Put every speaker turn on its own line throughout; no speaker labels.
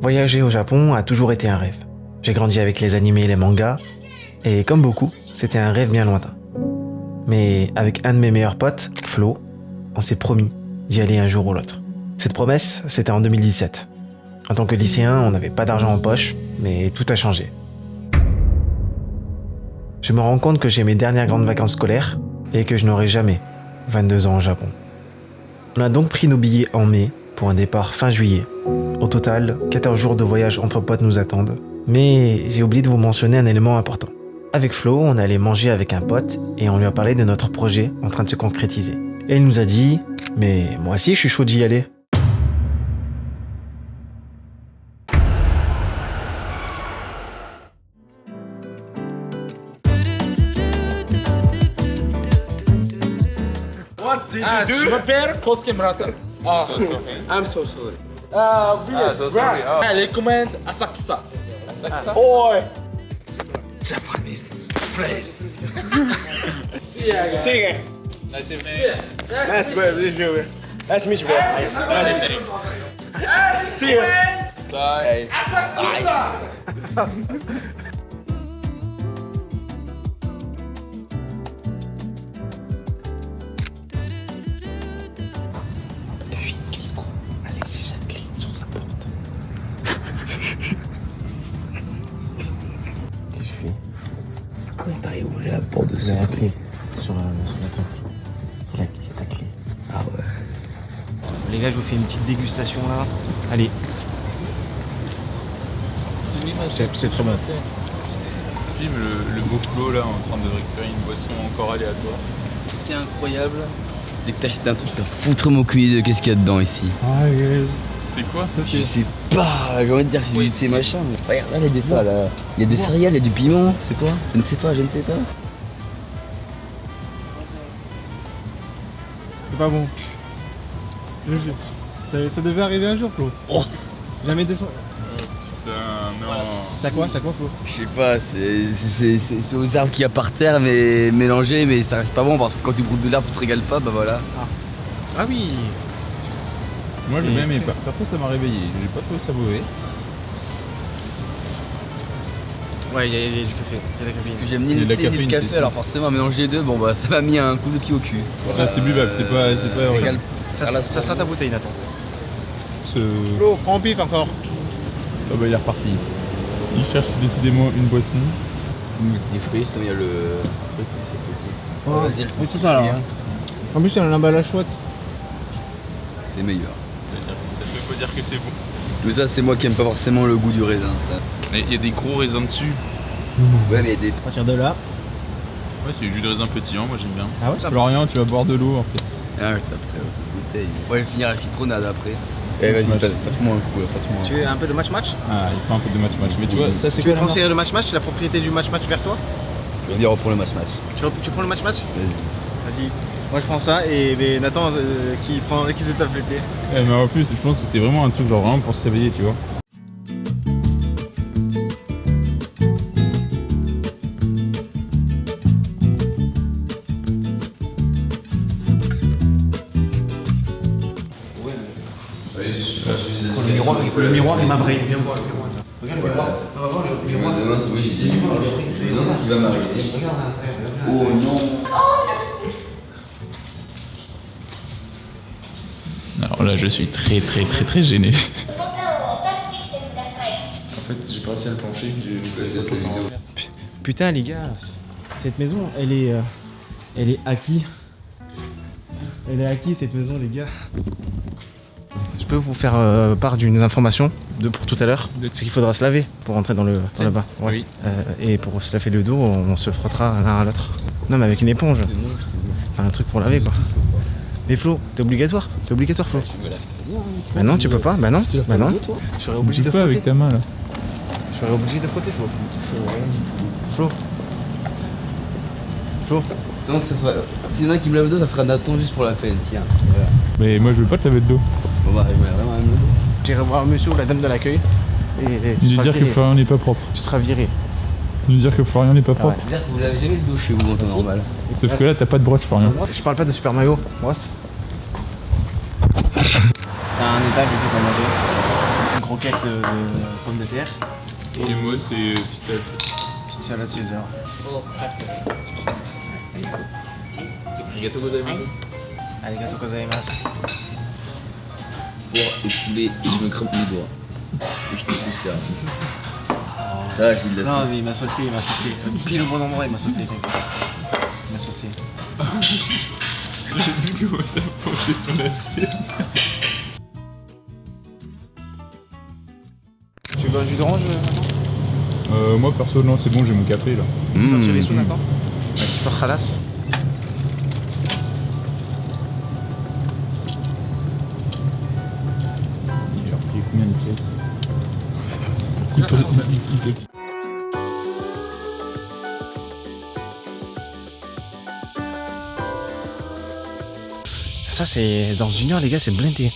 Voyager au Japon a toujours été un rêve. J'ai grandi avec les animés et les mangas, et comme beaucoup, c'était un rêve bien lointain. Mais avec un de mes meilleurs potes, Flo, on s'est promis d'y aller un jour ou l'autre. Cette promesse, c'était en 2017. En tant que lycéen, on n'avait pas d'argent en poche, mais tout a changé. Je me rends compte que j'ai mes dernières grandes vacances scolaires et que je n'aurai jamais 22 ans au Japon. On a donc pris nos billets en mai pour un départ fin juillet. Au total, 14 jours de voyage entre potes nous attendent. Mais j'ai oublié de vous mentionner un élément important. Avec Flo, on allait manger avec un pote et on lui a parlé de notre projet en train de se concrétiser. Et il nous a dit « Mais moi aussi je suis chaud d'y aller ».
Je m'appelle Kosuke Murata. I'm so sorry. So sorry. I recommend Asakusa. Or Japanese place. See you again.
See you again.
Nice to meet you.
Nice to meet you, bro. Nice to meet you. See you.
Bye.
Asakusa.
Comment t'arrives à ouvrir la porte de
J'ai la clé sur la table. C'est ta clé.
Ah ouais.
Les gars, je vous fais une petite dégustation là. Allez. C'est très bon.
Filme le beau Flo là en train de récupérer une boisson encore aléatoire.
Ce qui est incroyable, c'est que t'achètes un truc, t'as foutre mon cul de qu'est-ce qu'il y a dedans ici.
C'est quoi?
Je sais pas, j'ai envie de dire c'est du thé machin, mais regarde là les dessins là. Il y a des céréales, il y a du piment, c'est quoi? Je ne sais pas.
C'est pas bon. Je sais. Ça devait arriver un jour, Flo.
Oh.
Jamais descendu.
Putain, non.
C'est quoi, Flo?
Je sais pas, c'est aux arbres qu'il y a par terre mais mélangé, mais ça reste pas bon parce que quand tu broutes de l'herbe tu te régales pas, bah voilà.
Ah oui.
Moi j'ai
C'est
bien aimé,
très-
perso ça m'a réveillé, j'ai pas trouvé ça mauvais.
Ouais, il y a du café. Il y a de la
Parce que
caféine.
j'aime ni
Il y a
le
de la
thé ni le
caféine,
café,
c'est
alors forcément mélanger les deux, bon bah ça m'a mis un coup de pied au cul.
Ça c'est buvable, c'est pas horrible.
Régale.
Ça sera ta bouteille, Nathan.
Flo, prends au pif encore.
Ah bah il est reparti. Il cherche décidément une boisson.
C'est multifruit, sinon il y a le truc, c'est petit.
Oh.
Vas-y, le
Oui, c'est ça, là.
fruitier, hein.
En plus, il y a un emballage chouette.
C'est meilleur.
Ça peut pas dire que c'est bon.
Mais ça c'est moi qui aime pas forcément le goût du raisin, ça.
Mais il y a des gros raisins dessus.
Ouais mais il y a des...
À partir de là.
Ouais, c'est du jus de raisin pétillant, moi j'aime bien.
Ah ouais?
Florian, tu vas boire de l'eau en fait.
Ah ouais, après, cette bouteille. Ouais, je vais finir à citronnade après. Eh vas-y, passe-moi un coup, là, passe-moi un coup.
Tu veux un peu de match-match?
Ah, il fait un peu de match-match. Mais tu vois, ça c'est
Tu veux
quoi,
transférer le match-match, la propriété du match-match vers toi?
Je vais venir reprendre le match-match.
Tu prends le match-match?
Vas-y.
Vas-y. Moi je prends ça et mais Nathan qui s'est afflété.
Mais en plus, je pense que c'est vraiment un truc genre vraiment pour se réveiller, tu vois.
Le miroir il m'a braillé. Viens voir le miroir. Regarde le miroir. On va voir le miroir.
Je me demande, oui, j'ai dit, je me demande ce qui va m'arriver.
Regarde à l'intérieur.
Oh non.
Alors là, je suis très gêné.
En fait, j'ai pas réussi à le plancher.
C'est cette vidéo.
Putain les gars,
Cette maison, elle est acquise. Elle est acquise, cette maison, les gars.
je peux vous faire part d'une information pour tout à l'heure. C'est qu'il faudra se laver pour rentrer dans le bas. Ouais.
Oui.
Et pour se laver le dos, on se frottera l'un à l'autre. Non mais avec une éponge. Enfin, un truc pour laver quoi. Mais Flo, c'est obligatoire Flo. Bah non, tu peux pas, bah non. Je serais obligé de
Bouge pas
frotter.
avec ta main là.
Je serais obligé de frotter Flo. Flo.
Donc ça sera... S'il y en a qui me lave le dos, ça sera Nathan juste pour la peine, tiens. Voilà.
Mais moi je veux pas te laver de dos.
Bon bah, il va vraiment un dos.
J'irai voir monsieur ou la dame de l'accueil. Et tu
Lui
seras
dire que
viré.
Florian n'est pas propre.
Tu seras viré.
Lui dire que Florian n'est pas propre.
C'est-à-dire que vous l'avez jamais le dos chez vous en temps normal.
Sauf que là t'as pas de brosse Florian.
Je parle pas de Super Mario, Ross. T'as un étage aussi pour manger.
croquettes de pommes de terre.
Et moi, c'est petite salade.
Petite salade César.
Arigato gozaimasu.
Arigato gozaimasu.
Porc et poulet et je me crame les doigts. Et je te suis ça. Ça, j'ai de la
Non,
sauce.
mais il m'a saucé, il m'a saucé. Pile au bon endroit, il m'a saucé. Il m'a saucé.
J'ai vu comment ça a penché son assiette.
Tu veux un jus d'orange maintenant?
Moi perso, non, c'est bon, j'ai mon café là.
Tu veux sortir les sous maintenant? Tu peux khalas.
Il a repris combien de pièces? Couteau magnifique.
Ça, c'est dans 1 heure, les gars, c'est blindé.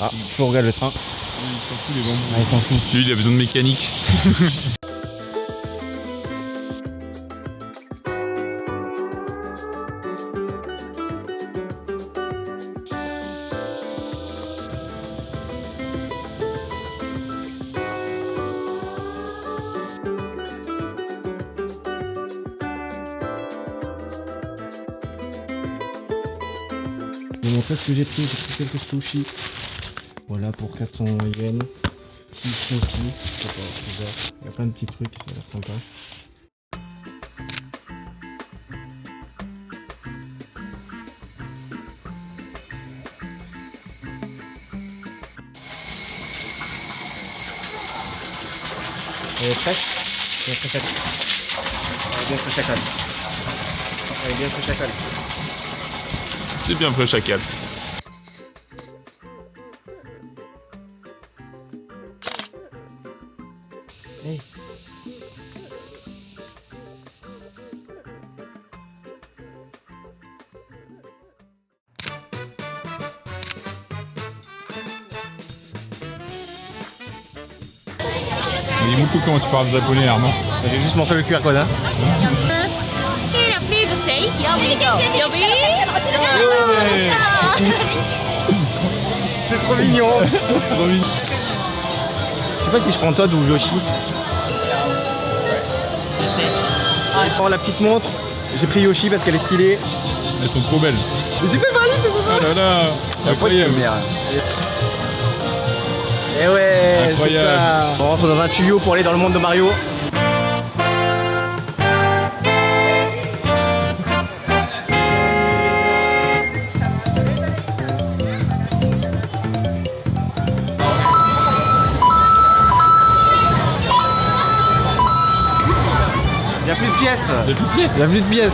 Ah, Flo regarde le train. Ah, il s'en fout.
Lui, il a besoin de mécanique.
Je vais vous montrer ce que j'ai pris. J'ai pris quelques sushis. Voilà pour 400 yens. Ici aussi. Il y a plein de petits trucs, ça a l'air sympa. Elle est fraîche? Bien fraîche. Elle est bien fraîche à cale. Elle est bien fraîche à cale.
C'est bien peu chacal.
Hey.
Dis beaucoup comment tu parles japonais, Armand.
J'ai juste montré le QR code, hein. C'est trop mignon.
Trop mignon.
Je sais pas si je prends Todd ou Yoshi. Je prends la petite montre. J'ai pris Yoshi parce qu'elle est stylée.
Elles sont trop belles.
Mais c'est pas parlé, c'est pas
Oh là là. Incroyable.
Et ouais, c'est
Incroyable.
ça. On rentre dans un tuyau pour aller dans le monde de Mario. Il n'y a plus de pièces.
Il y a plus de pièces.
Il n'y a plus de pièces.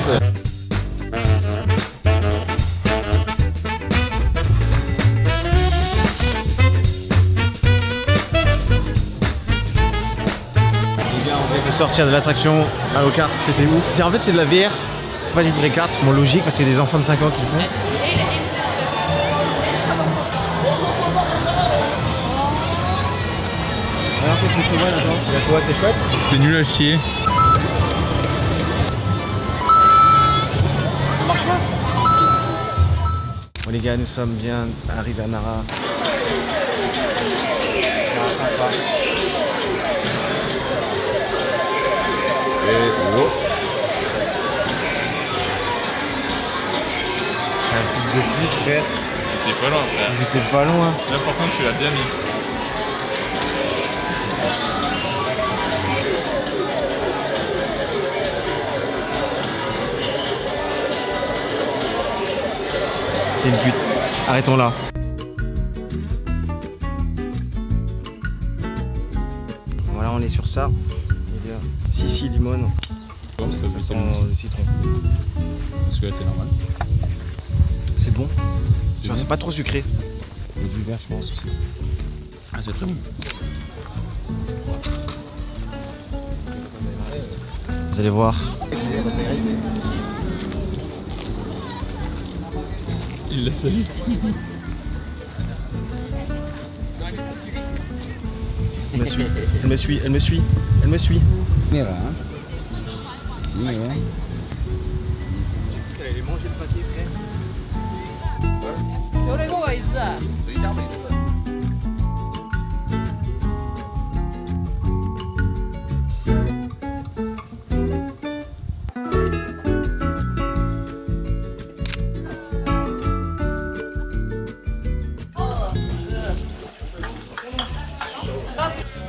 On vient de sortir de l'attraction Mario Kart, c'était ouf. En fait, c'est de la VR, c'est pas du vrai kart. Bon, logique parce qu'il y a des enfants de 5 ans qui le font. Alors, qu'est-ce que tu vois maintenant? Il y a quoi, c'est chouette?
C'est nul à chier.
Bon, les gars, nous sommes bien arrivés à Nara. Non, je pense pas. C'est un fils de pute, frère.
T'es pas loin, frère.
J'étais pas loin.
Là, par contre, tu l'as bien mis.
C'est une pute. Arrêtons là. Voilà, on est sur ça. Il y a Sissi limone.
Bon,
Ça sent le citron.
Parce que là, c'est normal.
C'est bon. Genre,
bon.
c'est pas trop sucré. Il y a du vert, je pense aussi.
Ah, c'est très bon.
Vous allez voir.
Il l'a salué.
Elle me suit, elle me suit, elle me suit, elle me suit.
Mira, hein. Mira.
Elle allait manger le papier, frère.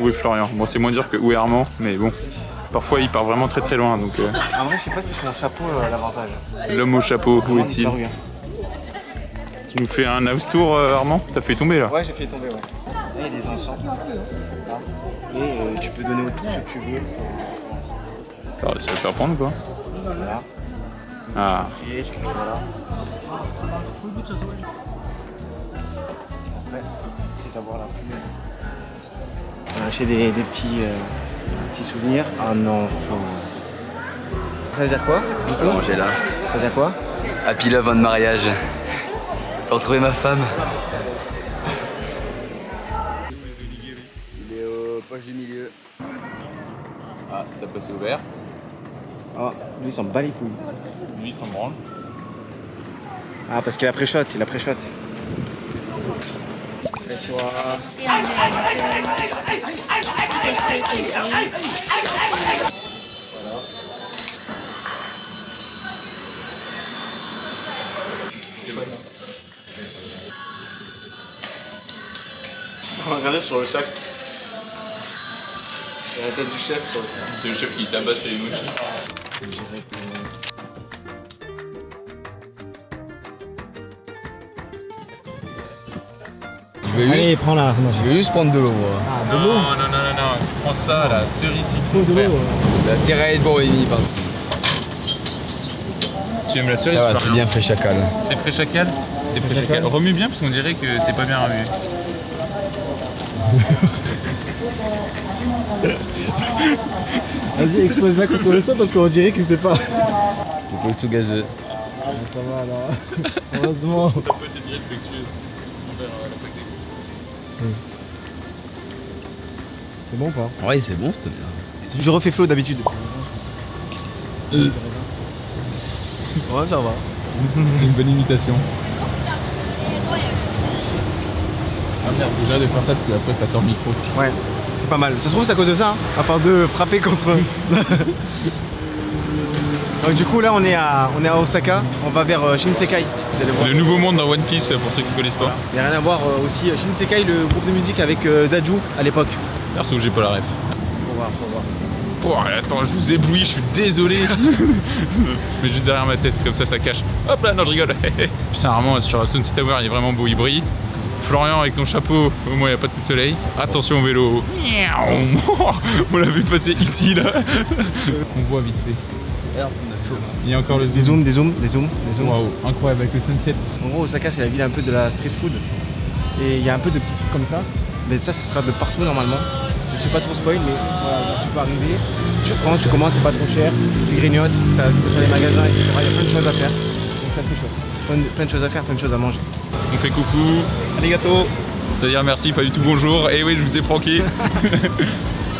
Où est Florian? Bon, c'est moins dur que où est Armand, mais bon. Parfois, il part vraiment très très loin, donc...
En vrai, je sais pas si c'est mon chapeau l'avantage.
L'homme au chapeau, où est-il?
Disparu, hein.
Tu nous fais un house tour, Armand? T'as fait tomber, là?
Ouais, j'ai fait tomber, ouais. Là, il y a des encens. Là. Et tu peux donner tout ce que tu veux.
Ça va te faire prendre ou pas?
Voilà.
Ah.
Et tu peux, voilà. Après, c'est d'avoir la fumée. On a acheté des petits souvenirs. Ah non, faut... Ça veut dire quoi?
Manger là.
Ça veut dire quoi?
Happy love on mariage. Pour retrouver ma femme. Il est au poche du milieu.
Ah, ça passe ouvert.
Ah, lui il s'en bat les couilles.
Lui, il s'en branle.
Ah, parce qu'il a pré-shot, il a pré-shot. Et tu vois...
Regardez sur le sac. Il y a la tête du chef sur le sac.
C'est le chef qui tabasse les mochis.
Allez, prends-la, Armand.
Je vais juste prendre de l'eau, moi.
Ah, de
Non,
l'eau.
non, non, non, non, tu prends ça là, cerise citron.
Faut de
frère.
l'eau.
Ça a intérêt à être bon, Amy, parce que
Tu aimes la cerise?
ça va, c'est
Florian?
bien frais chacal.
C'est frais chacal? C'est frais
chacal.
chacal. Remue bien parce qu'on dirait que c'est pas bien remué.
Vas-y, expose-la contre le sol parce qu'on dirait que c'est pas.
C'est pas tout gazeux.
Ça va alors. Heureusement.
Peut-être respectueux envers la plaque d'égout.
C'est bon ou pas?
Ouais, c'est bon, cette merde.
Je refais Flo d'habitude. Ouais, ça va.
C'est une bonne imitation. Ah merde, déjà de faire ça, après ça tord le micro.
Ouais, c'est pas mal. Ça se trouve, c'est à cause de ça, hein, afin de frapper contre. Donc, du coup, là, on est à Osaka. On va vers Shinsekai. Vous allez voir.
Le nouveau monde dans One Piece pour ceux qui connaissent pas.
Il n'y a rien à voir aussi. Shinsekai, le groupe de musique avec Daju à l'époque.
Perso, j'ai pas la ref.
Faut voir, faut voir.
Oh, attends, je vous éblouis, je suis désolé. Mais juste derrière ma tête, comme ça cache. Hop là, non, je rigole. Putain, Armand, sur Sunset Tower, il est vraiment beau, il brille. Florian avec son chapeau, au moins il n'y a pas de coup de soleil. Attention au vélo. On l'a vu passer ici, là. On voit vite fait. Il y a encore le
Des zooms.
Waouh, incroyable avec le sunset.
En gros, Osaka, c'est la ville un peu de la street food. Et il y a un peu de petits trucs comme ça. Mais ça sera de partout normalement. Je suis pas trop spoil, mais voilà, tu peux arriver, tu prends, tu commandes, c'est pas trop cher, tu grignotes, tu peux faire les magasins, etc. Il y a plein de choses à faire. Donc ça c'est chouette. Plein de choses à faire, plein de choses à manger.
On fait coucou.
Arigato.
C'est-à-dire merci, pas du tout bonjour. Eh oui, je vous ai pranké.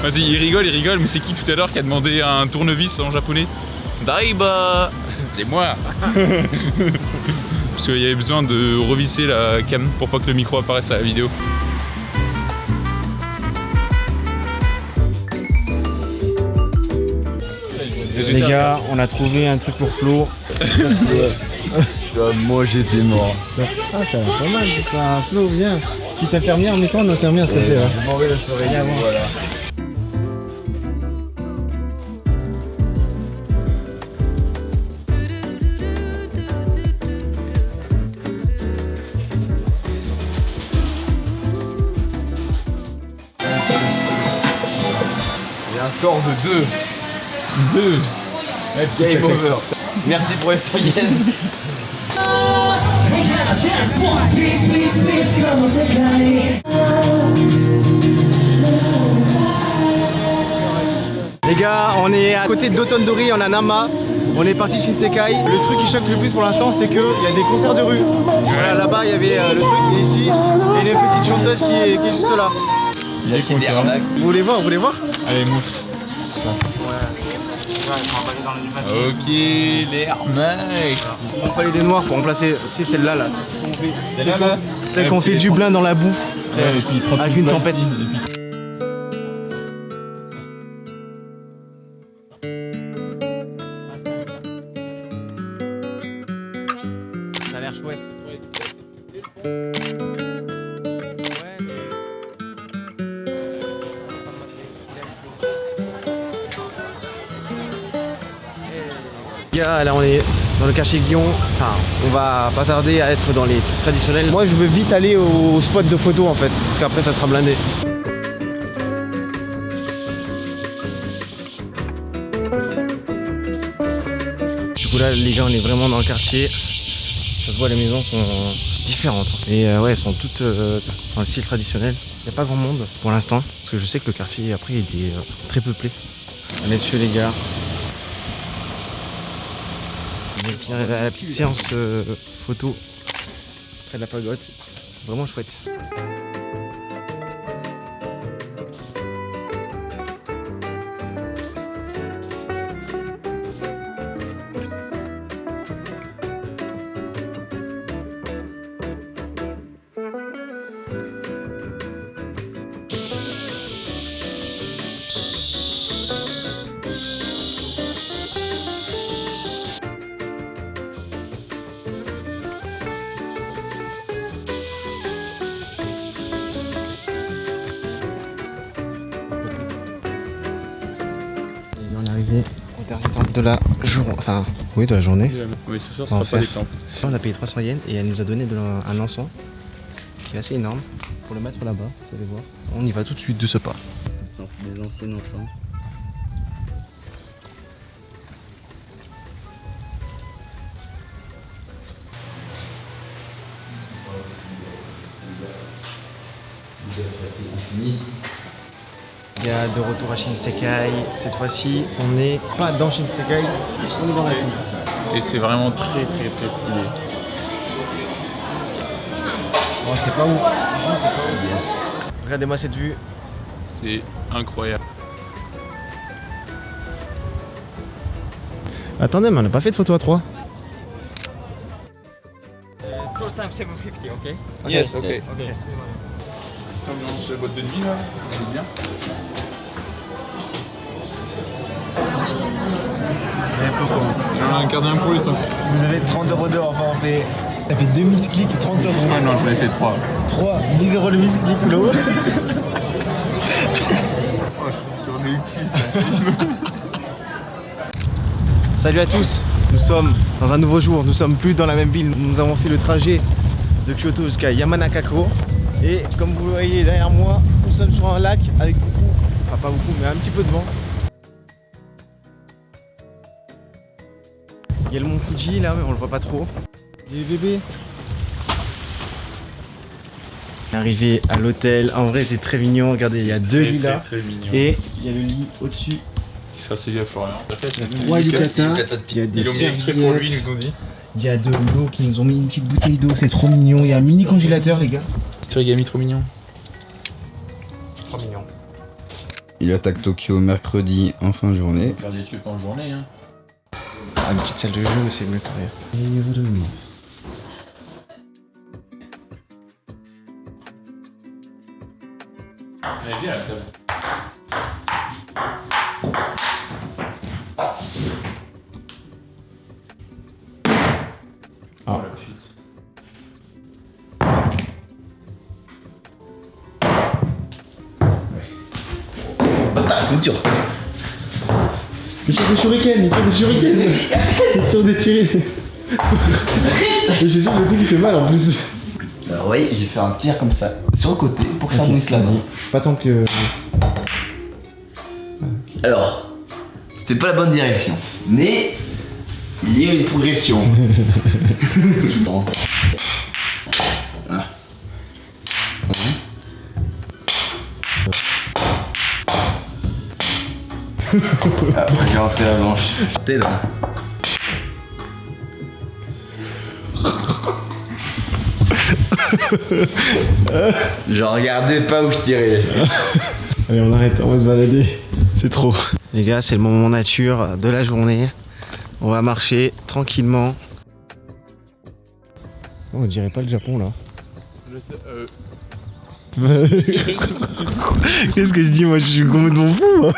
Vas-y, il rigole, mais c'est qui tout à l'heure qui a demandé un tournevis en japonais? Daiba. C'est moi. Parce qu'il y avait besoin de revisser la cam pour pas que le micro apparaisse à la vidéo.
Les gars, on a trouvé un truc pour Flo.
Moi, j'étais mort.
Ah, ça va pas mal ça. Flo, viens. Petite infirmière, mets-toi en infirmière, s'il te plaît.
Je m'en vais la soirée. Voilà. J'ai un score de 2. Game over. Merci pour les soyennes.
Les gars, on est à côté d'Otondori en Anama. On est parti de Shinsekai. Le truc qui choque le plus pour l'instant, c'est qu'il y a des concerts de rue. Voilà, là-bas, il y avait le truc, et ici, il y a une petite chanteuse qui est juste là.
Il est content.
Vous voulez voir?
Allez, mouffe. Ok, les Max.
Il fallait des noirs pour remplacer, tu sais, celle-là, là.
Celle-là,
Celle qu'on fait du blin dans la bouffe, avec une tempête. Ça a l'air chouette.
Gars, là on est dans le quartier Guillon. Enfin, on va pas tarder à être dans les trucs traditionnels. Moi je veux vite aller au spot de photo en fait, parce qu'après ça sera blindé. Du coup là les gars on est vraiment dans le quartier. Ça se voit, les maisons sont différentes. Et ouais, elles sont toutes dans le style traditionnel. Il n'y a pas grand monde pour l'instant, parce que je sais que le quartier après il est très peuplé. On est dessus les gars. On est bien à la petite séance photo près de la pagode. Vraiment chouette. Au dernier temple de la journée. Enfin, oui, de la journée.
Oui, ce soir, ce sera pas des temples.
On a payé 300 yens et elle nous a donné un encens qui est assez énorme pour le mettre là-bas, vous allez voir. On y va tout de suite de ce pas.
Des anciens encens.
Il y a de retour à Shinsekai. Cette fois-ci, on n'est pas dans Shinsekai, on est dans la tour.
Et c'est vraiment très très très stylé.
Bon, c'est pas ouf. Franchement, c'est pas ouf. Yes. Regardez-moi cette vue.
C'est incroyable.
Attendez, mais on n'a pas fait de photo à 3.
Tour time 750, ok?
Yes, ok.
Ok.
Petite ambiance boîte de nuit là, elle est bien. J'en ai un quart d'heure pour lui, ça.
Vous avez 30 € d'heure, enfin on fait. Ça fait 2 misclics, 30 €.
Ah non, j'en ai fait 3.
3, 10 € le misclic, l'eau.
Oh, je suis sur le cul, ça.
Salut à tous, nous sommes dans un nouveau jour, nous sommes plus dans la même ville, nous avons fait le trajet de Kyoto jusqu'à Yamanakako et comme vous le voyez derrière moi, nous sommes sur un lac avec beaucoup, enfin pas beaucoup mais un petit peu de vent. Il y a le mont Fuji là mais on le voit pas trop. Les bébés. Arrivé à l'hôtel, en vrai c'est très mignon, regardez il y a 2 lits là
Très mignon.
et il y a le lit au-dessus.
Qui sera celui à Florian.
Trois yucata, il y a des
Ils l'ont mis exprès pour lui, ils
serviettes.
nous ont dit.
Il y a de l'eau qui nous ont mis une petite bouteille d'eau, c'est trop mignon. Il y a un mini congélateur, les gars.
Petit origami trop mignon.
Trop mignon.
Il attaque Tokyo mercredi en fin de journée.
Faire des trucs en journée, hein.
Ah, une petite salle de jeu, mais c'est mieux que rien.
Elle est bien la table. Oh la pute.
C'est dur.
Il tire des shurikens, il tire des shurikens. Il tire des tirés. Et je suis sûr que le truc il fait mal en plus.
Alors oui, j'ai fait un tir comme ça, sur le côté, pour que ça mousse là.
Pas tant que.
Alors, c'était pas la bonne direction, mais il y a une progression. Bon. Ah. Ah, j'ai rentré la blanche. T'es là. Je regardais pas où je tirais.
Allez, on arrête, on va se balader. C'est trop. Les gars, c'est le moment nature de la journée. On va marcher tranquillement. Oh, on dirait pas le Japon là. Qu'est-ce que je dis, moi je suis complètement fou moi.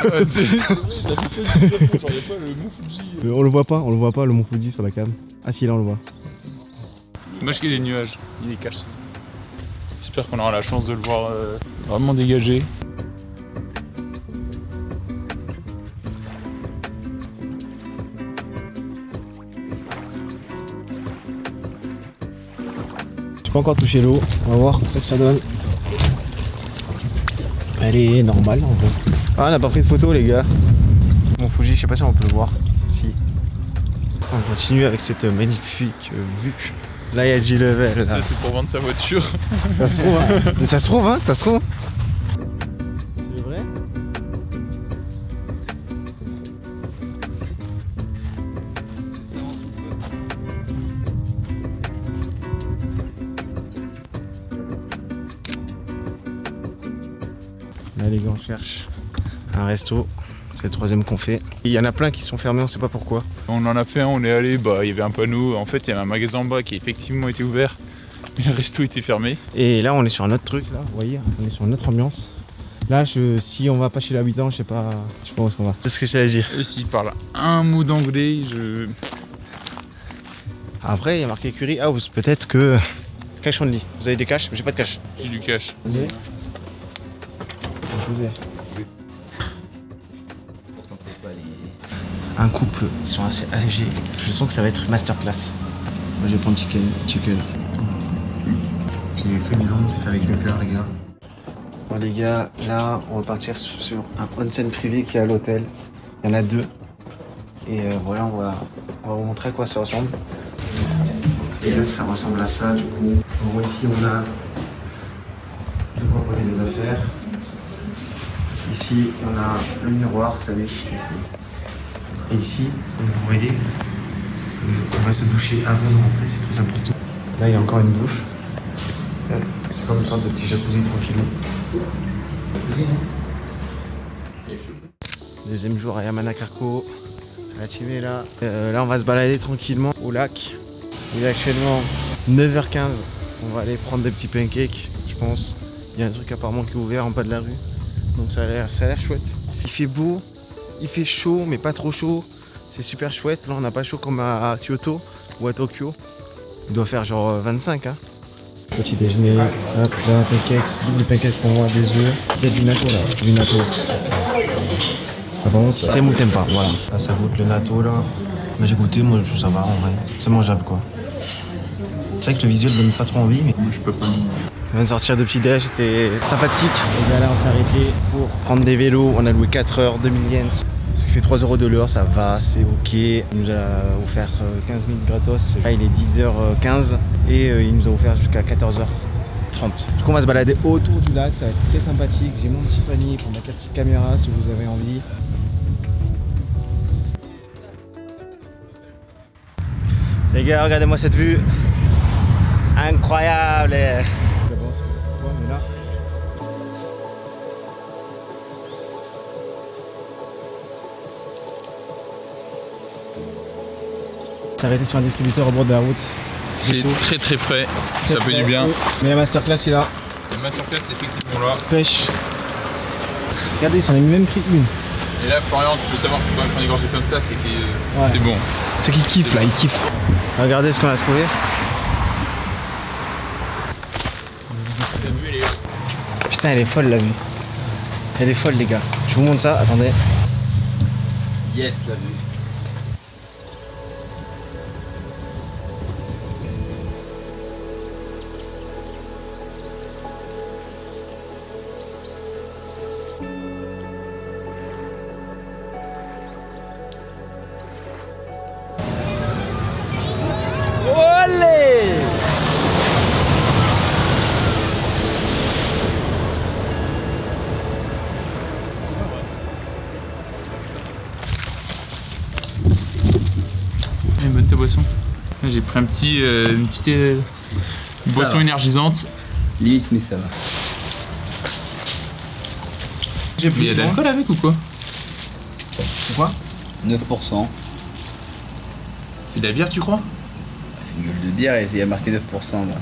On le voit pas le mont Fuji sur la cam. Ah si, là on le voit.
Dommage qu'il y ait des nuages, il est caché. J'espère qu'on aura la chance de le voir vraiment dégagé.
pas encore touché l'eau, on va voir ce que ça donne. Elle est normale en vrai. Ah, on n'a pas pris de photo les gars. Mon Fuji, je sais pas si on peut le voir. Si. On continue avec cette magnifique vue. Là il y a G-Level.
Ça c'est pour vendre sa voiture.
Ça se trouve, hein. Mais ça se trouve, hein, ça se trouve. C'est vrai? Là les gars on cherche un resto, c'est le troisième qu'on fait. Il y en a plein qui sont fermés, on sait pas pourquoi.
On en a fait un, on est allé, il y avait un panneau. En fait, il y avait un magasin en bas qui effectivement était ouvert, mais le resto était fermé.
Et là on est sur un autre truc là, vous voyez, on est sur une autre ambiance. Là si on va pas chez l'habitant, je sais pas où est-ce qu'on va. C'est ce que j'allais dire.
Et s'il parle un mot d'anglais,
Après il y a marqué Curry House, peut-être que... Cash only, vous avez des cash? J'ai pas de cash.
j'ai du cash.
Un couple, ils sont assez âgés. Je sens que ça va être masterclass. Moi je vais prendre chicken. C'est fait maison, c'est fait avec le cœur les gars. Bon les gars, là on va partir sur un onsen privé qui est à l'hôtel. Il y en a 2. Et voilà, on va vous montrer à quoi ça ressemble. Et là ça ressemble à ça du coup. En gros ici on a de quoi poser des affaires. Ici on a le miroir, ça lèche. Et ici, comme vous voyez, on va se doucher avant de rentrer, c'est très important. Là, il y a encore une douche. C'est comme une sorte de petit jacuzzi tranquillou. Deuxième jour à Yamanakarko, à la Chimera. Là, on va se balader tranquillement au lac. Il est actuellement 9h15. On va aller prendre des petits pancakes, je pense. Il y a un truc apparemment qui est ouvert en bas de la rue. Donc ça a l'air chouette. Il fait beau. Il fait chaud, mais pas trop chaud. C'est super chouette. Là, on n'a pas chaud comme à Kyoto ou à Tokyo. Il doit faire genre 25. Hein. Petit déjeuner. Hop, là, pancakes. Double pancakes pour moi, des œufs. Il y a du natto là. Du natto. Ah bon, ça. T'aimes ou t'aimes pas? Voilà. Là, ça goûte le natto là. Mais j'ai goûté, moi, ça va en vrai. C'est mangeable quoi. C'est vrai que le visuel donne pas trop envie, mais.
Moi, je peux pas.
On vient de sortir de petit déj, c'était sympathique. Et bien là, on s'est arrêté pour prendre des vélos. On a loué 4 heures, 2000 yens. Ce qui fait 3 € de l'heure, ça va, c'est ok. Il nous a offert 15 minutes gratos. Là, il est 10h15 et il nous a offert jusqu'à 14h30. Du coup, on va se balader autour du lac, ça va être très sympathique. J'ai mon petit panier pour mettre la petite caméra si vous avez envie. Les gars, regardez-moi cette vue. Incroyable. T'es arrêté sur un distributeur au bord de la route.
C'est très très frais, ça fait du bien.
Mais la masterclass est là.
La masterclass est effectivement là.
Pêche. Regardez, ça en a même pris une.
Et là, Florian, tu peux savoir que quand il est gorgé comme ça, c'est que c'est bon.
C'est qu'il kiffe là, il kiffe. Regardez ce qu'on a trouvé. Putain, elle est folle la vue. Elle est folle les gars. Je vous montre ça, attendez.
Yes, la vue.
Bonne ta boisson. Là, j'ai pris une petite boisson énergisante.
Limite, mais ça va.
Mais il y a de l'alcool avec ou quoi?
Pourquoi?
9%.
C'est de la bière, tu crois?
C'est une gueule de bière et il y a marqué 9% là.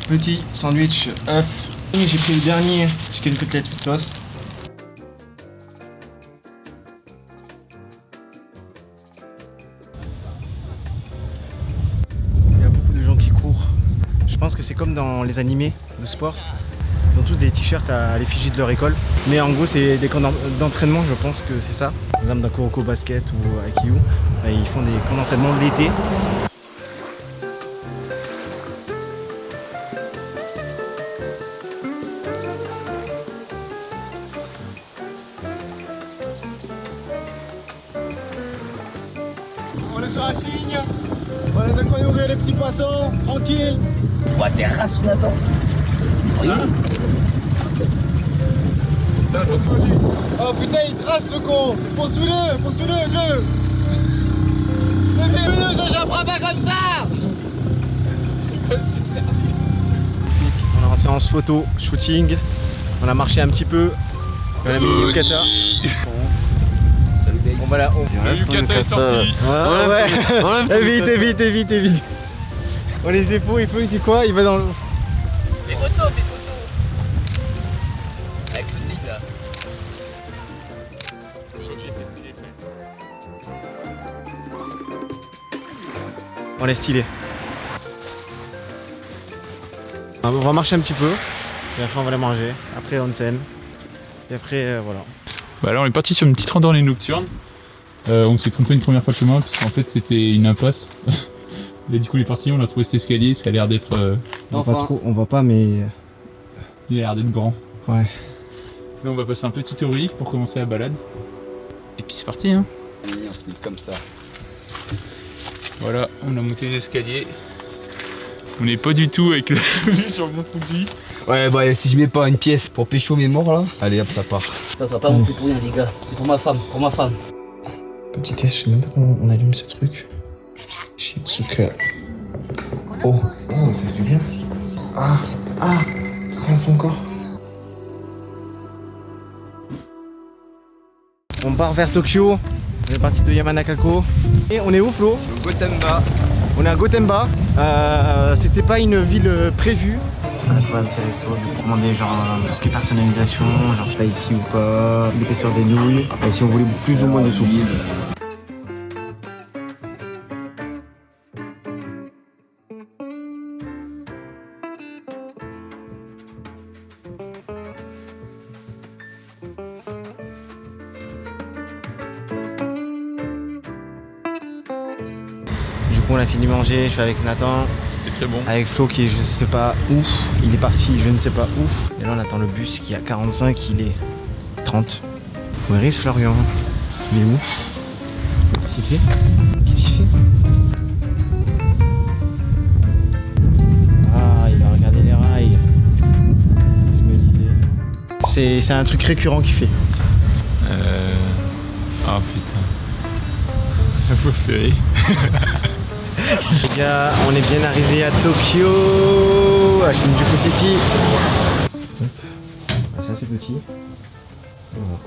Petit sandwich, œuf. J'ai pris le dernier chicken cutlet toute sauce. Il y a beaucoup de gens qui courent. Je pense que c'est comme dans les animés de sport. Ils ont tous des t-shirts à l'effigie de leur école. Mais en gros, c'est des camps d'entraînement, je pense que c'est ça. Par exemple, dans Kuroko Basket ou à Kyu, ils font des camps d'entraînement l'été.
on est sur un signe. Voilà, donc on ouvrir les petits poissons, tranquille.
Ouais, t'es race, Nathan. Oui.
Oh putain, il trace le con. Poursuis-le, le. Mais le ça j'apprends pas comme ça.
Super.
On est en séance photo, shooting. On a marché un petit peu. On a mis Yukata.
Salut, babe.
On va là.
Yukata est sorti.
Ouais. Évite. On les épaules, il fait quoi? Il va dans l'eau.
Fais photo. Avec le cid là.
On est stylé. On va marcher un petit peu. Et après on va aller manger. Après onsen. Et après voilà.
Bah là on est parti sur une petite randonnée nocturne. On s'est trompé une première fois de chemin parce qu'en fait c'était une impasse. Et du coup on est parti, on a trouvé cet escalier, ça a l'air d'être...
On voit pas mais...
Il a l'air d'être grand.
Ouais.
Là on va passer un petit touriste pour commencer la balade. Et puis c'est parti hein.
On se met comme ça.
Voilà, on a monté les escaliers. On n'est pas du tout avec la vue sur le mont Fuji.
Ouais, bah si je mets pas une pièce pour pécho mes morts là, allez hop, ça part. Ça va pas monter pour rien, les gars. C'est pour ma femme,
Petit test, je sais même pas comment on allume ce truc. Shizuka. Oh, ça fait du bien. Ah, ça traverse son corps.
On part vers Tokyo. On est parti de Yamanakako. Et on est où Flo?
Gotemba.
On est à Gotemba. C'était pas une ville prévue. On a trouvé un petit resto, du coup commander genre tout ce qui est personnalisation, genre spicy ou pas, l'épaisseur des nouilles, et si on voulait plus ou moins de soupe. Du coup on a fini de manger, je suis avec Nathan.
C'était très bon.
Avec Flo qui est je sais pas où, il est parti je ne sais pas où. Et là on attend le bus qui est à 45, il est 30. Where is Florian? Il est où? Qu'est-ce qu'il fait? Ah, il va regarder les rails. Je me disais. C'est un truc récurrent qu'il fait.
Ah putain. Il faut faire.
Les gars, on est bien arrivé à Tokyo, à Shinjuku City. Ça c'est petit. Voilà.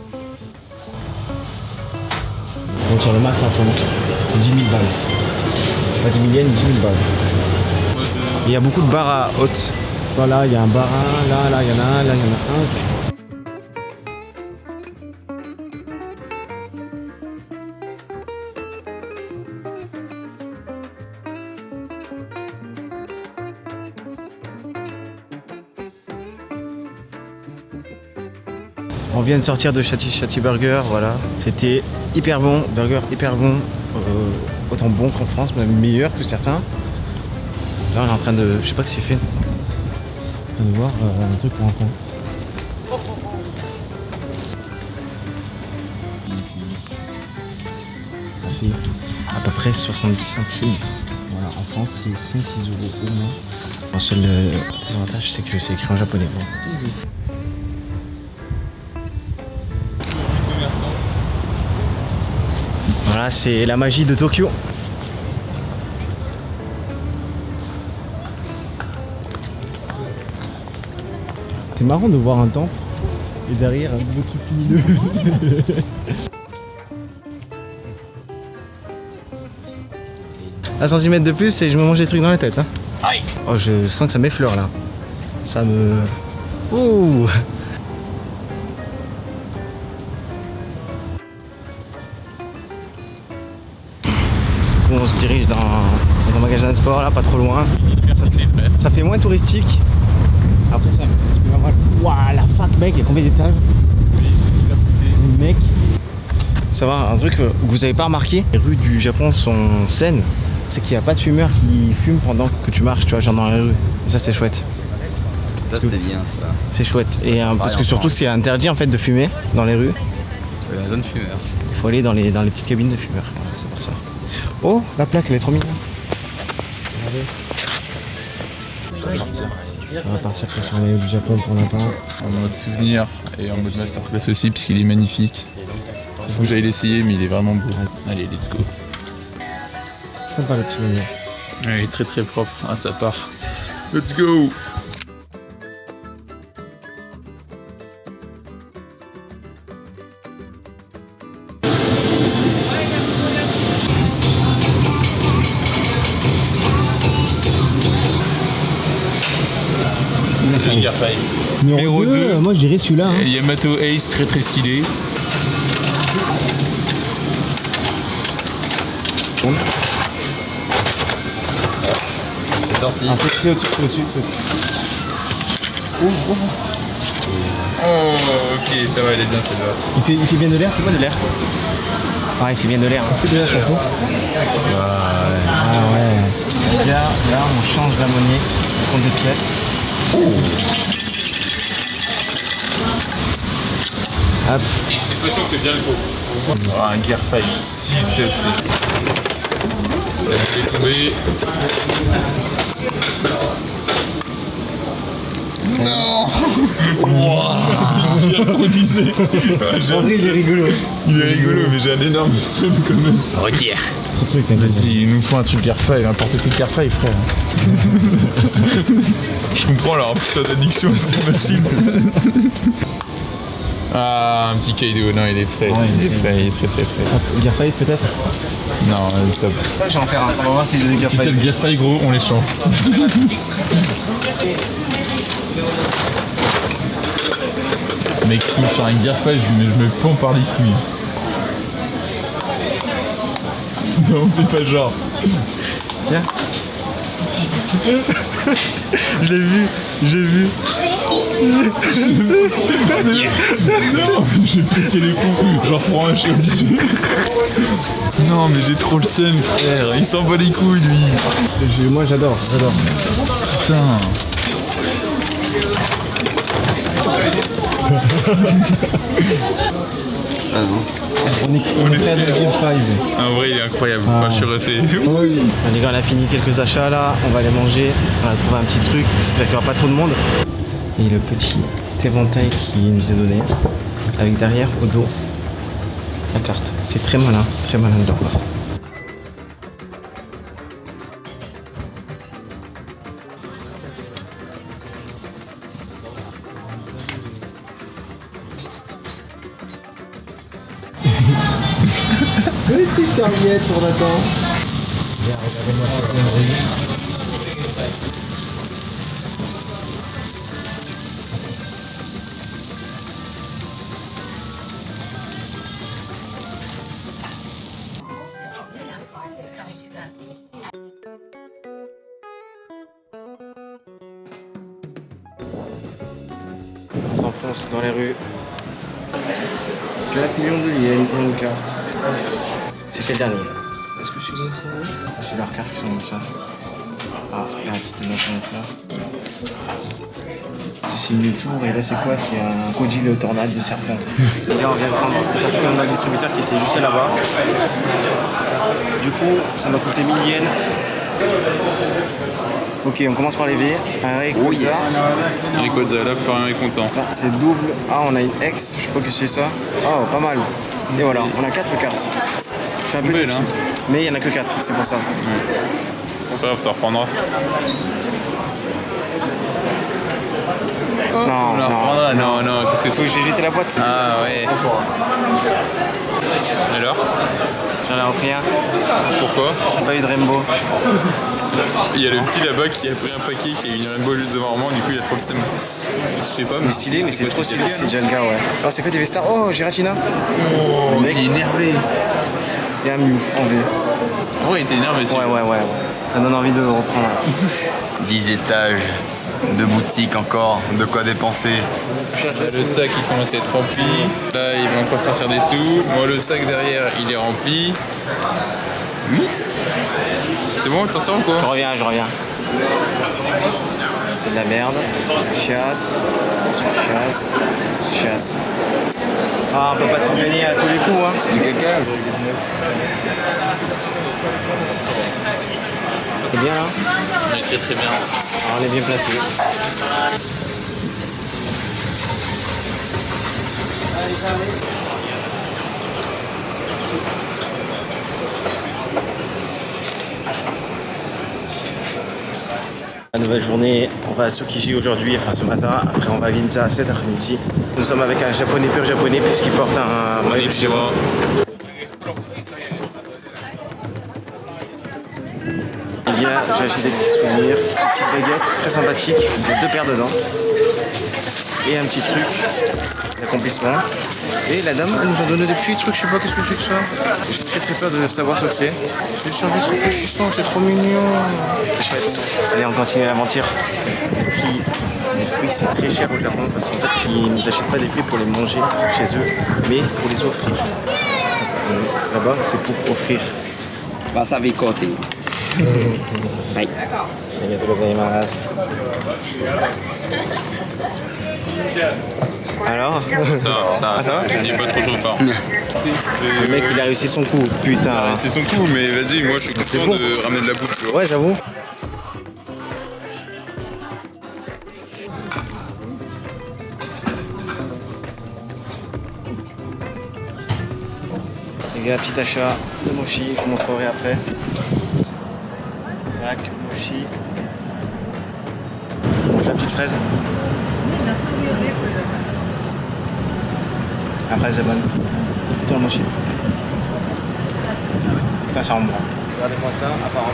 Donc sur le max ça fait 10 000 balles. Pas 10 000 yens, 10 000 balles. Il y a beaucoup de bars à haute. Voilà, il y a un bar, là, il y en a un, là, il y en a un. On vient de sortir de Shati Burger, voilà. C'était hyper bon, burger hyper bon, autant bon qu'en France, même meilleur que certains. Là on est en train de, je sais pas ce qu'il fait. On va voir un truc pour un coin. Ça fait à peu près 70 centimes. Voilà, en France c'est 5-6 euros au moins. Le seul désavantage c'est que c'est écrit en japonais. Bon. Voilà, c'est la magie de Tokyo. C'est marrant de voir un temple et derrière un beau truc lumineux. Un centimètre de plus et je me mange des trucs dans la tête. Hein.
Aïe.
Oh, je sens que ça m'effleure là. Ça me... Ouh. On se dirige dans un magasin de sport là, pas trop loin. Ça fait moins touristique. Après ça, tu vas voir. Waouh, la fac, mec, il y a combien d'étages? Mec. Ça va, un truc que vous avez pas remarqué, les rues du Japon sont saines. C'est qu'il n'y a pas de fumeurs qui fument pendant que tu marches, tu vois, genre dans les rues. Et ça, c'est chouette.
Ça, c'est bien ça.
C'est chouette. Et parce que surtout, c'est interdit en fait de fumer dans les rues.
La zone fumeur.
Il faut aller dans les petites cabines de fumeurs. Voilà, c'est pour ça. Oh, la plaque, elle est trop mignonne. Ça va partir sur un maillot du Japon pour Nathan.
En mode souvenir et en mode masterclass aussi, puisqu'il est magnifique. Il faut que j'aille l'essayer, mais il est vraiment beau. Allez, let's go.
Sympa le petit maillot.
Il est très très propre. Ah, ça part. Let's go! Gear 5.
Numéro 2, moi je dirais celui-là. Hein.
Yamato Ace, très très stylé.
C'est sorti.
Ah, c'est au-dessus,
Oh, ok, ça va, elle est bien celle-là.
Il fait bien de l'air, c'est pas de l'air. Ah, il fait bien de l'air. Il fait de l'air, je m'en fous. Ah ouais. Là, on change la monnaie, on compte des pièces. Hop.
J'ai l'impression que t'es bien le gros. Oh, un Gear 5, s'il te plaît. Je vais tomber. Non. Il a trop disé.
En vrai, il est rigolo.
Il est rigolo, mais j'ai un énorme seum quand même.
Retire.
Trop truc, t'as
Vas-y, il nous faut un truc Gear 5, n'importe quel Gear 5, frère. Je comprends leur putain d'addiction à ces machines. Ah, un petit Kaido, non, il est frais.
Ouais,
il est frais, il est très très frais.
Gear 5 peut-être.
Non, stop.
Je vais en faire un, on va voir si j'ai le Gear
Si
5.
t'as le Gear 5, gros, on les change. Mec, tu peux faire un Gear 5, mais je me pends par les couilles. Non, on fait pas genre.
Tiens. Je l'ai vu, j'ai vu.
Non, j'ai pété les plombs, j'en reprends un, je suis obligé. Non, mais j'ai trop le seum, frère. Il s'en bat les couilles, lui.
Moi j'adore.
Putain.
On est prêt à le Gear 5.
En vrai, il est incroyable. Moi, je suis refait.
Les gars, on a fini quelques achats là, on va aller manger, on a trouvé un petit truc, j'espère qu'il n'y aura pas trop de monde. Et le petit éventail qui nous est donné, avec derrière au dos la carte. C'est très malin de leur part. Petite serviette pour Nathan. Regardez-moi cette connerie. On s'enfonce dans les rues. 4 millions de yens pour une carte. C'était le dernier. Est-ce que c'est bon pour vous? C'est leurs cartes qui sont comme ça. Ah, il y a un petit émotion là. C'est une tour et là c'est quoi? C'est un crocodile tornade de serpent. Et là on vient de prendre un distributeur qui était juste là-bas. Du coup, ça m'a coûté 1000 yens. Ok, on commence par les V. Un Rayquaza.
Rayquaza, là, Florian est content.
Ah, c'est double. Ah, on a une X, je sais pas que c'est ça. Oh, pas mal. Et voilà, on a 4 cartes. Je suis un peu
Belle,
déçu.
hein.
Mais il y en a que 4, c'est pour ça.
C'est pas grave, t'en reprendras.
Non,
On la reprendra. Non, qu'est-ce que
Faut que
c'est?
j'ai jeté la boîte.
Ah ouais. Alors?
J'en ai repris un.
Pourquoi?
Pas eu de Rainbow.
Il y a le petit là-bas qui a pris un paquet, qui a une rainbow juste devant moi, du coup il a trop le seum. Je sais pas,
C'est stylé, mais c'est
quoi,
trop stylé.
Jalga,
C'est
non?
Jalga, ouais. Alors c'est quoi des Vestar? Oh, Giratina.
Oh,
mec.
il est énervé.
Et un Mew en V.
Oh, il était énervé, celui-là.
Ouais. Ça donne envie de reprendre.
10 étages de boutiques encore, de quoi dépenser.
Le sac il commence à être rempli. Là il va encore sortir des sous. Moi le sac derrière il est rempli. Oui. C'est bon, t'en sors ou quoi?
Je reviens. C'est de la merde. Chasse. chasse. Ah, on peut pas tout gagner à tous les coups, hein.
C'est du caca.
C'est bien là?
On est très très bien.
Alors, on est bien placé. La nouvelle journée, on va à Tsukiji aujourd'hui, enfin ce matin, après on va à Ginza cet après-midi. Nous sommes avec un japonais pur japonais puisqu'il porte un maillot de Japon. Il vient, j'ai acheté des petits souvenirs, une petite baguette très sympathique, il y a 2 paires dedans. Et un petit truc d'accomplissement. Et la dame, elle nous a donné des petits trucs, je sais pas qu'est-ce que c'est que ça. J'ai très très peur de savoir ce que c'est. Je suis trop réfléchissant, c'est trop mignon. C'est chouette. Allez, on continue à mentir. Le prix des fruits, c'est très cher au Japon parce qu'en fait, ils nous achètent pas des fruits pour les manger chez eux, mais pour les offrir. Là-bas, c'est pour offrir.
Wasabi coating.
Aïe. Arigatou gozaimasu. Alors
Ça va Je dis pas trop fort.
Le mec il a réussi son coup, putain.
C'est son coup, mais vas-y, moi je suis content
bon.
de ramener de la bouffe. Tu vois.
Ouais, j'avoue. Les gars, petit achat de mochi, je vous montrerai après. Tac, mochi. Je mange la petite fraise. La fraise est bonne. Tout le mochi. Putain, ça rend bon. Regardez-moi ça, apparemment.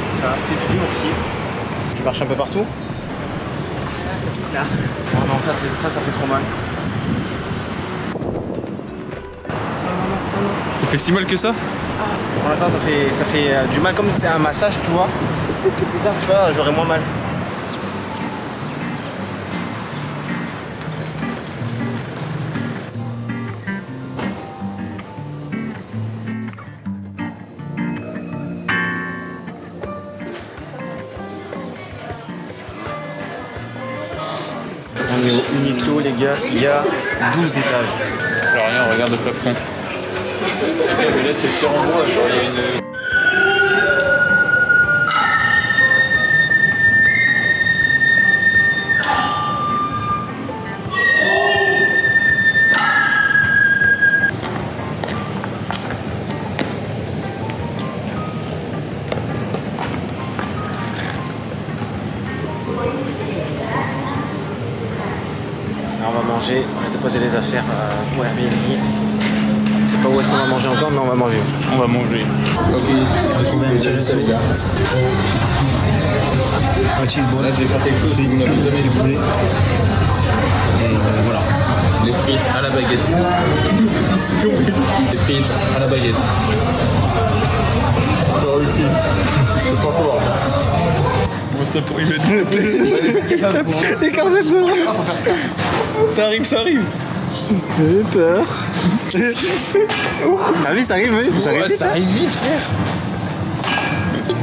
Ça fait du bien au pied. Je marche un peu partout. Ah, ça pique là. Oh non, ça fait trop mal.
Ça fait si mal que ça?
Pour l'instant, ça fait du mal comme si c'est un massage, tu vois. Peut-être que plus tard, tu vois, j'aurai moins mal. On est au Uniqlo, les gars, il y a 12 étages.
Florian, regarde le plafond. Mais là, c'est le cœur en bois. Genre, il y a une.
Alors, on va manger, on a déposé les affaires au Airbnb. Je sais pas où est-ce qu'on va manger encore, mais on va manger.
On va manger.
On va trouver un petit resto. Un cheeseball.
Là, je vais faire quelque chose où vous n'avez jamais du poulet.
Et voilà.
Les frites à la baguette. C'est tout. Les frites à la baguette. Sur le film. C'est pas quoi. Comment ça pourrait mettre
Les cartes de
Ça arrive, ça arrive.
J'ai peur. T'as vu, ça arrive, oui. Ça arrive vite.
Ça arrive vite, frère.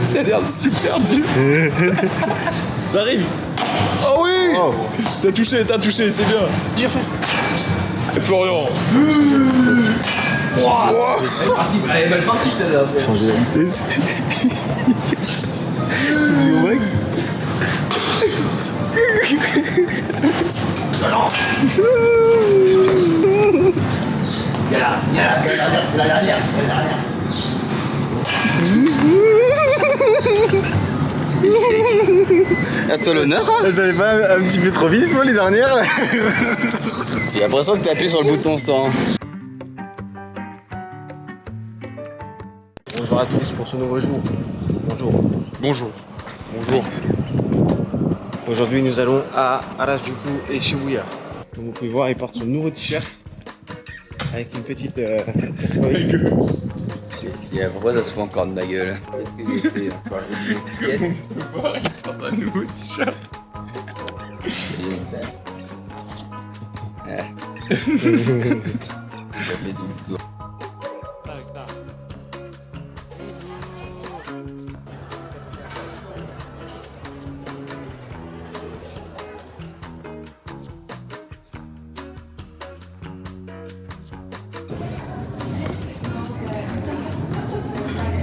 Ça a l'air super dur. Ça arrive. Oh oui.
Oh.
T'as touché, c'est bien.
Bien fait.
C'est Florian.
Elle est mal partie celle-là.
Changer la vitesse. C'est au max.
À toi l'honneur.
Ça allait pas un petit peu trop vite, moi, les dernières.
J'ai l'impression que t'as appuyé sur le bouton sans.
Bonjour à tous pour ce nouveau jour. Bonjour.
Bonjour. Bonjour.
Aujourd'hui, nous allons à Harajuku et Shibuya. Comme vous pouvez voir, il porte son nouveau t-shirt avec une petite.
Pourquoi ça se fout encore de ma gueule? Qu'est-ce que j'ai fait encore? J'ai une étiquette.
Il porte un nouveau t-shirt.
Ça fait du tour.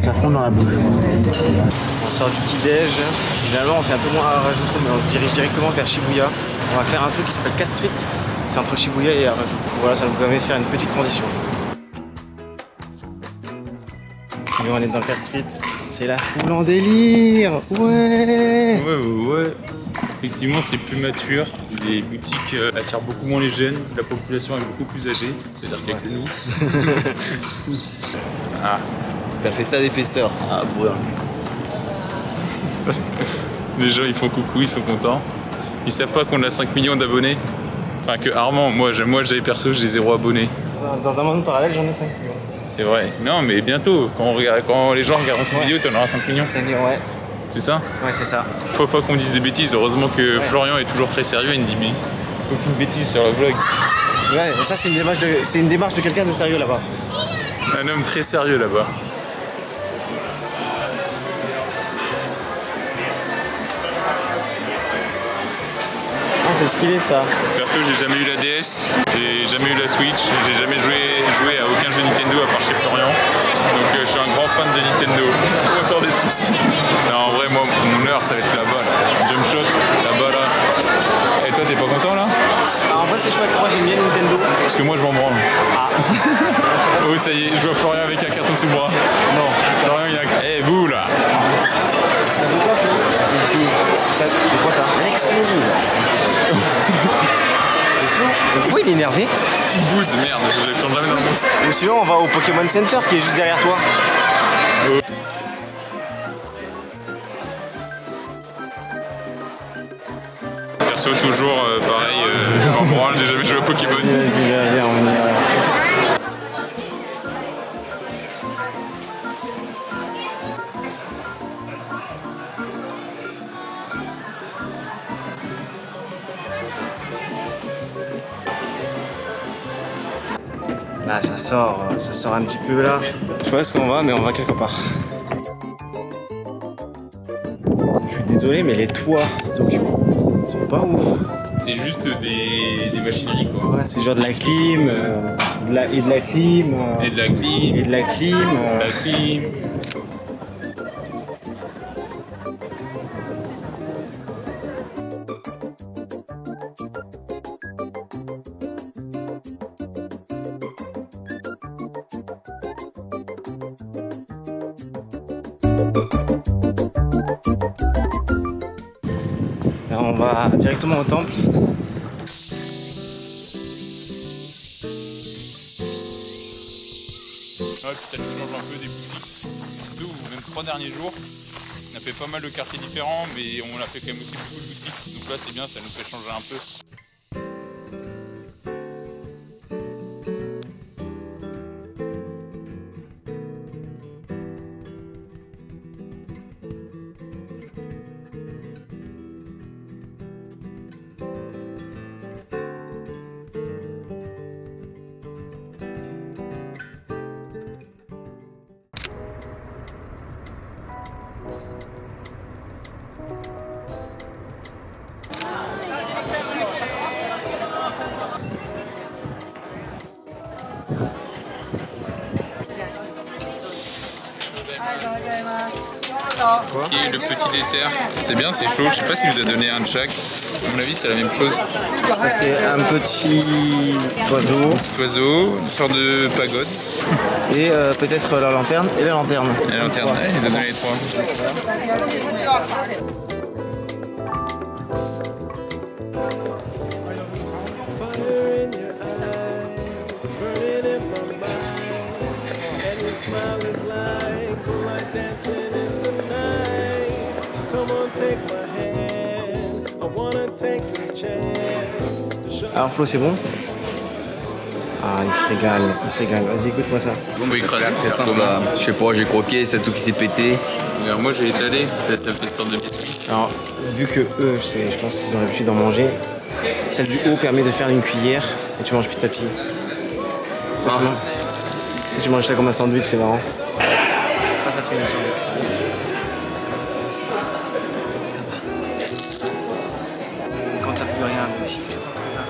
Ça fond dans la bouche.
On sort du petit déj. Finalement, on fait un peu moins Harajuku, mais on se dirige directement vers Shibuya. On va faire un truc qui s'appelle K-Street. C'est entre Shibuya et Harajuku. Voilà, ça nous permet de faire une petite transition. Et on est dans K-Street. C'est la foule en délire. Ouais.
Ouais. Effectivement, c'est plus mature. Les boutiques attirent beaucoup moins les jeunes. La population est beaucoup plus âgée. C'est-à-dire qu'il n'y a que nous. Ah.
T'as fait ça d'épaisseur. Ah, brûlant.
Les gens, ils font coucou, ils sont contents. Ils savent pas qu'on a 5 millions d'abonnés. Enfin, que Armand, moi j'avais perso, j'ai 0 abonnés.
Dans un monde parallèle, j'en ai 5 millions.
C'est vrai. Non, mais bientôt, quand les gens regardent cette vidéo, t'en auras 5 millions.
5 millions, ouais.
C'est ça?
Ouais, c'est ça.
Faut pas qu'on dise des bêtises. Heureusement que Florian est toujours très sérieux. Il me dit, mais aucune bêtise sur le vlog.
Ouais, et ça, c'est une démarche de quelqu'un de sérieux là-bas.
Un homme très sérieux là-bas.
Ah, c'est stylé ça.
Perso, j'ai jamais eu la DS, j'ai jamais eu la Switch, j'ai jamais joué à aucun jeu Nintendo à part chez Florian. Donc je suis un grand fan de Nintendo. Content d'être ici. Non, en vrai, moi, mon heure, ça va être là-bas, là. Jump shot, là-bas, là. Et toi, t'es pas content là?
En vrai, c'est chouette. Moi, j'aime bien Nintendo.
Parce que moi, je m'en branle. Ah. Oh, ça y est, je vois Florian avec un carton sous le bras. Non, Florian, il a. Eh, vous là!
C'est quoi ça? L'explose. Pourquoi il est énervé?
Petit bout de merde, je le tourne jamais dans le monde.
Ou sinon, on va au Pokémon Center qui est juste derrière toi.
Perso, toujours pareil, en branle, j'ai jamais joué à Pokémon.
Vas-y, viens, on y va. Là, ça sort un petit peu là. Je sais pas où est-ce qu'on va, mais on va quelque part. Je suis désolé, mais les toits de Tokyo sont pas ouf.
C'est juste des machineries quoi.
Ouais, c'est genre de la clim, et de la clim.
Et de la clim.
Et de la clim.
La clim.
Là, on va directement au temple.
Ouais, puis ça nous change un peu des boutiques. 2 ou même 3 derniers jours, on a fait pas mal de quartiers différents, mais on a fait quand même aussi beaucoup de boutiques. Donc là, c'est bien, ça nous fait changer un peu. Et le petit dessert, c'est bien, c'est chaud. Je sais pas s'il vous a donné un de chaque. À mon avis, c'est la même chose.
Ça, c'est un petit oiseau.
Petit oiseau, une sorte de pagode.
Et peut-être la lanterne et la lanterne.
Et la lanterne, ouais, ils ont donné les 3.
Alors Flo, c'est bon? Ah, il se régale. Vas-y, écoute-moi ça.
Faut écraser.
Très simple là. Je sais pas, j'ai croqué, c'est tout qui s'est pété.
Alors moi j'ai étalé, ça fait une sorte de biscuit.
Alors, vu que eux, je pense qu'ils ont l'habitude d'en manger, celle du haut permet de faire une cuillère et tu manges petit à petit. Toi, tu manges ça comme un sandwich, c'est marrant. Ça te fait une sandwich. Quand t'as plus rien, mais si tu vois quand t'as.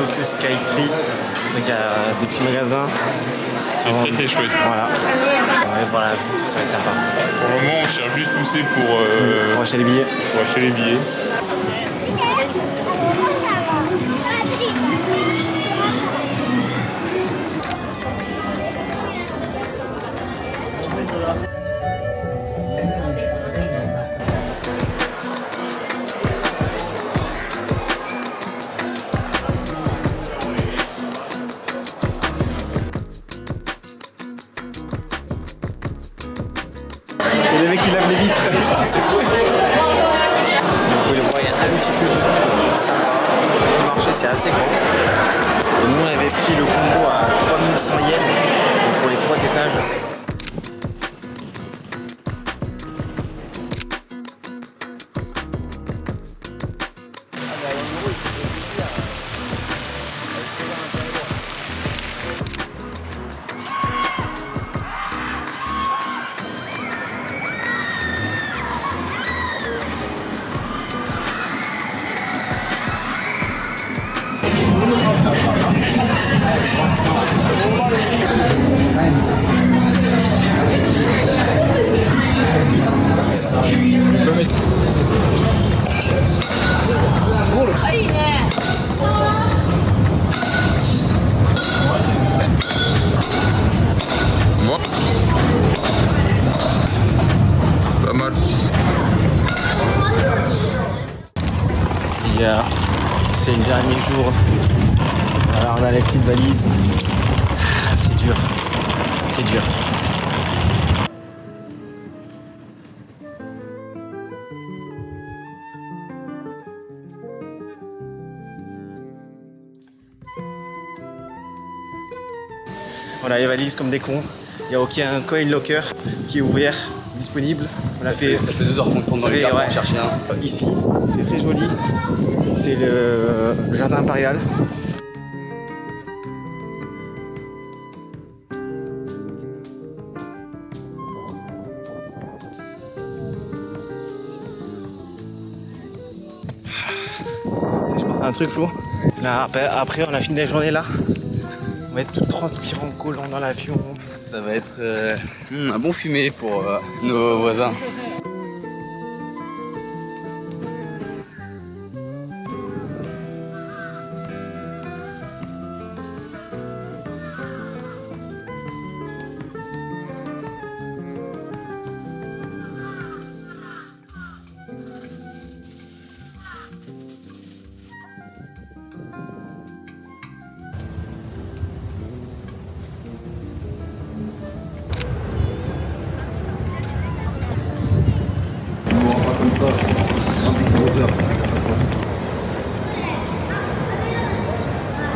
Tokyo Skytree. Donc il y a des petits magasins.
C'est très très chouette.
Voilà. Ouais, voilà, ça va être sympa.
Pour le moment, on cherche juste où c'est pour
acheter les billets.
acheter les billets.
Il y a des mecs qui lavent les vitres. C'est fou. Vous pouvez le voir, il y a un petit peu le marché, c'est assez grand. Et nous, on avait pris le combo à 3100 yens donc pour les 3 étages.
Pas mal.
C'est le dernier jour. Alors on a les petites valises. C'est dur. C'est dur. Voilà les valises comme des cons. Il n'y a aucun coin locker qui est ouvert, disponible. On a fait,
Ça fait 2 heures qu'on tourne dans les cartes pour chercher un.
ici, c'est très joli. C'est le jardin impérial. Je pense à un truc Flo. Là, après on a fini la journée là. On va être tout transpirant, collant dans l'avion.
Ça va être un bon fumet pour nos voisins.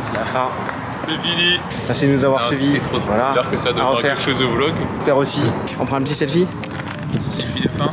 C'est la fin.
C'est fini.
Merci de nous avoir
Ah,
suivis.
c'était trop drôle.
Voilà.
J'espère que ça
À
donnera
refaire.
quelque chose au vlog.
J'espère aussi. On prend un petit selfie.
C'est selfie de fin.